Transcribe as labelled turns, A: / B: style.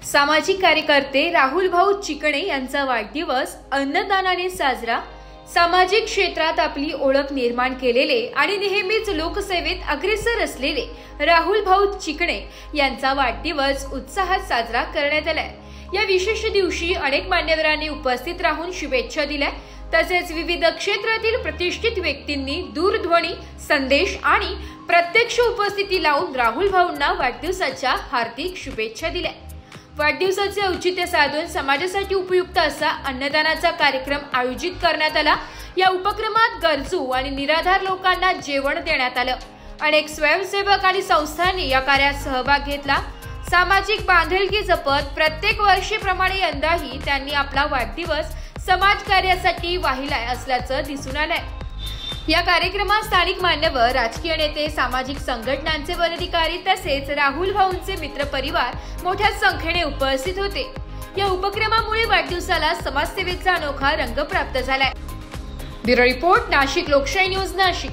A: सामाजिक कार्यकर्ते राहुल भाऊ चिकणे यांचा वाढदिवस अन्नदानाने साजरा। सामाजिक क्षेत्रात आपली ओळख निर्माण केलेले आणि नेहमीच लोकसेवेत अग्रेसर असलेले राहुल भाऊ चिकणे यांचा वाढदिवस उत्साहात साजरा करण्यात आलाय। या विशेष दिवशी अनेक मान्यवरांनी उपस्थित राहून शुभेच्छा दिल्या। तसेच विविध क्षेत्रातील प्रतिष्ठित व्यक्तींनी दूरध्वनी संदेश आणि प्रत्यक्ष उपस्थिती लावून राहुल भाऊंना वाढदिवसाच्या हार्दिक शुभेच्छा दिल्या। वाढदिवसाचे औचित्य साधून समाजासाठी उपयुक्त असा अन्नदानाचा कार्यक्रम आयोजित करण्यात आला। या उपक्रमात गरजू आणि निराधार लोकांना जेवण देण्यात आलं। अनेक स्वयंसेवक आणि संस्थांनी या कार्यात सहभाग घेतला। सामाजिक बांधिलकी जपत प्रत्येक वर्षीप्रमाणे यंदाही त्यांनी आपला वाढदिवस समाजकार्यासाठी वाहिलाय असल्याचं दिसून आलंय। या कार्यक्रमात स्थानिक मान्यवर, राजकीय नेते, सामाजिक संघटनांचे पदाधिकारी तसेच राहुल भाऊंचे मित्रपरिवार मोठ्या संख्येने उपस्थित होते। या उपक्रमामुळे वाढदिवसाला समाजसेवेचा अनोखा रंग प्राप्त झालाय। ब्युरो रिपोर्ट, नाशिक लोकशाही न्यूज, नाशिक।